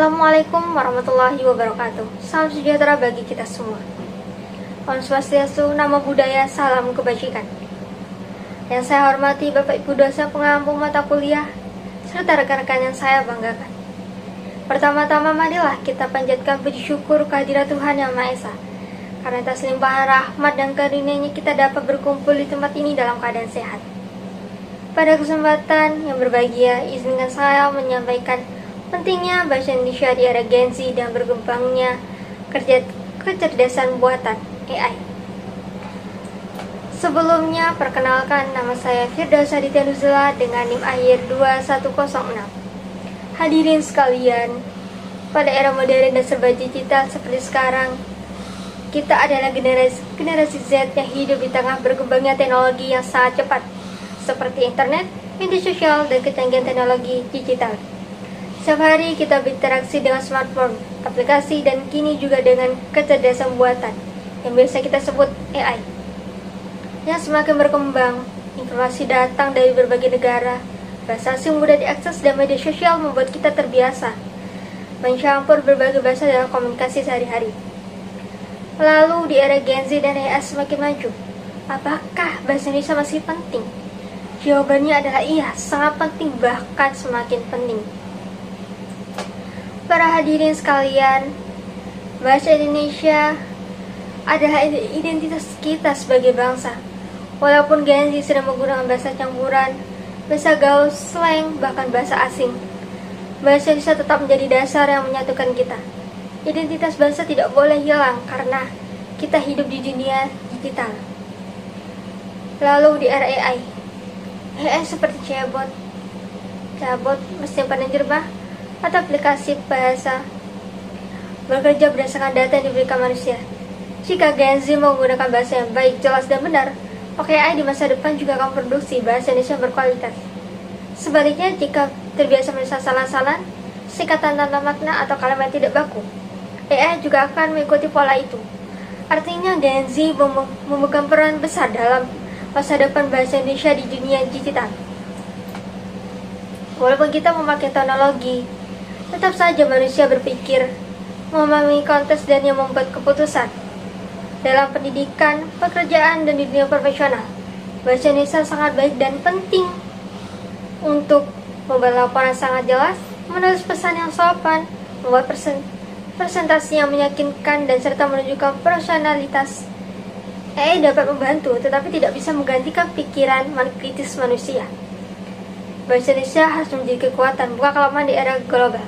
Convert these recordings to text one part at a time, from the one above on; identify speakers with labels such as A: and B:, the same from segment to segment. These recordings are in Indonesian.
A: Assalamualaikum warahmatullahi wabarakatuh. Salam sejahtera bagi kita semua. Om Swastiastu, Namo Buddhaya, salam kebajikan. Yang saya hormati Bapak Ibu dosen pengampu mata kuliah serta rekan-rekan yang saya banggakan. Pertama-tama marilah kita panjatkan puji syukur kehadirat Tuhan Yang Maha Esa. Karena atas limpahan rahmat dan karunia-Nya kita dapat berkumpul di tempat ini dalam keadaan sehat. Pada kesempatan yang berbahagia, izinkan saya menyampaikan pentingnya bahasa Indonesia di era Gen Z dan berkembangnya kecerdasan buatan AI. Sebelumnya, perkenalkan nama saya Firdausa Aditya Nuzula dengan NIM akhir 2106. Hadirin sekalian, pada era modern dan serba digital seperti sekarang, kita adalah generasi Z yang hidup di tengah berkembangnya teknologi yang sangat cepat, seperti internet, media sosial, dan kecanggihan teknologi digital. Setiap hari kita berinteraksi dengan smartphone, aplikasi, dan kini juga dengan kecerdasan buatan yang biasa kita sebut AI. Yang semakin berkembang, informasi datang dari berbagai negara, bahasa asing mudah diakses dan media sosial membuat kita terbiasa mencampur berbagai bahasa dalam komunikasi sehari-hari. Lalu di era Gen Z dan AI semakin maju, apakah bahasa Indonesia masih penting? Jawabannya adalah iya, sangat penting, bahkan semakin penting. Para hadirin sekalian, bahasa Indonesia adalah identitas kita sebagai bangsa. Walaupun Gen Z sedang menggunakan bahasa campuran, bahasa gaul, slang, bahkan bahasa asing, bahasa Indonesia tetap menjadi dasar yang menyatukan kita. Identitas bangsa tidak boleh hilang karena kita hidup di dunia digital. Lalu di era AI seperti chatbot, mesin penerjemah, atau aplikasi bahasa bekerja berdasarkan data yang diberikan manusia. Jika Gen Z menggunakan bahasa yang baik, jelas, dan benar, maka AI di masa depan juga akan produksi bahasa Indonesia yang berkualitas. Sebaliknya, jika terbiasa menulis salah-salah, singkatan tanpa makna, atau kalimat yang tidak baku, AI juga akan mengikuti pola itu. Artinya Gen Z memegang peran besar dalam masa depan bahasa Indonesia di dunia digital. Walaupun kita memakai teknologi, tetap saja manusia berpikir, memahami konteks, dan yang membuat keputusan. Dalam pendidikan, pekerjaan, dan di dunia profesional, bahasa Indonesia sangat baik dan penting untuk membuat laporan sangat jelas, menulis pesan yang sopan, membuat presentasi yang meyakinkan, dan serta menunjukkan profesionalitas. AI dapat membantu, tetapi tidak bisa menggantikan pikiran kritis manusia. Bahasa Indonesia harus menjadi kekuatan, bukan kelemahan di era global.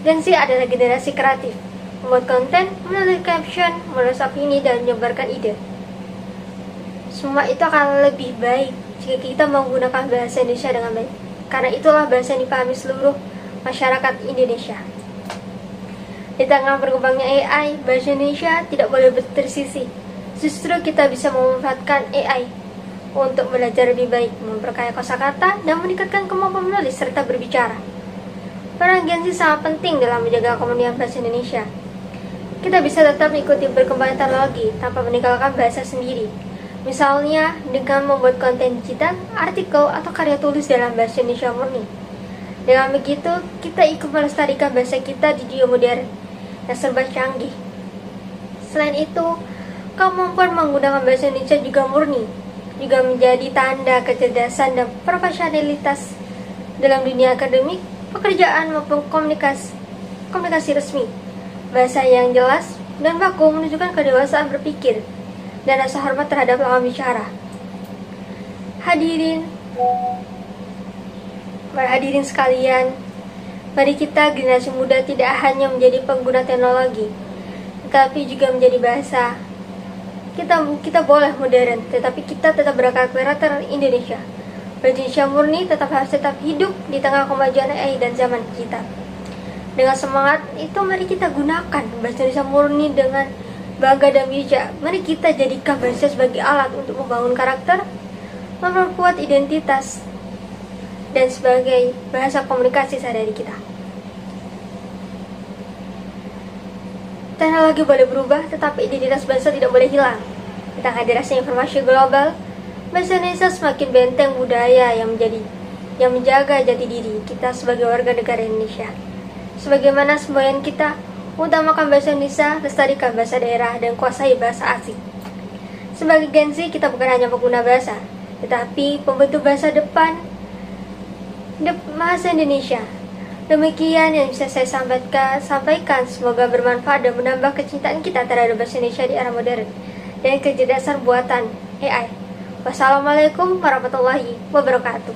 A: Gen Z adalah generasi kreatif, membuat konten, menulis caption, menulis opini, dan menyebarkan ide. Semua itu akan lebih baik jika kita menggunakan bahasa Indonesia dengan baik, karena itulah bahasa yang dipahami seluruh masyarakat Indonesia. Di tengah berkembangnya AI, bahasa Indonesia tidak boleh tersisih. Justru kita bisa memanfaatkan AI untuk belajar lebih baik, memperkaya kosakata, dan meningkatkan kemampuan menulis serta berbicara. Peran Gen Z sangat penting dalam menjaga kemudian bahasa Indonesia. Kita bisa tetap mengikuti perkembangan teknologi tanpa meninggalkan bahasa sendiri. Misalnya dengan membuat konten digital, artikel, atau karya tulis dalam bahasa Indonesia murni. Dengan begitu, kita ikut melestarikan bahasa kita di dunia modern yang serba canggih. Selain itu, kemampuan menggunakan bahasa Indonesia juga murni, juga menjadi tanda kecerdasan dan profesionalitas dalam dunia akademik, pekerjaan, maupun komunikasi resmi. Bahasa yang jelas dan baku menunjukkan kedewasaan berpikir dan rasa hormat terhadap lawan bicara. Para hadirin sekalian, mari kita generasi muda tidak hanya menjadi pengguna teknologi, tetapi juga menjadi bahasa. Kita boleh modern, tetapi kita tetap berkarakter Indonesia. Bahasa Indonesia murni harus tetap hidup di tengah kemajuan AI dan zaman digital. Dengan semangat itu, mari kita gunakan bahasa Indonesia murni dengan bangga dan bijak. Mari kita jadikan bahasa sebagai alat untuk membangun karakter, memperkuat identitas, dan sebagai bahasa komunikasi sehari-hari kita. Teknologi boleh berubah, tetapi identitas bangsa tidak boleh hilang. Di tengah derasnya informasi global, bahasa Indonesia semakin benteng budaya yang menjaga jati diri kita sebagai warga negara Indonesia. Sebagaimana semboyan kita, utamakan bahasa Indonesia, lestarikan bahasa daerah, dan kuasai bahasa asing. Sebagai Gen Z, kita bukan hanya pengguna bahasa, tetapi pembentuk bahasa depan bahasa Indonesia. Demikian yang bisa saya sampaikan. Semoga bermanfaat dan menambah kecintaan kita terhadap bahasa Indonesia di era modern dan kecerdasan buatan AI. Wassalamualaikum warahmatullahi wabarakatuh.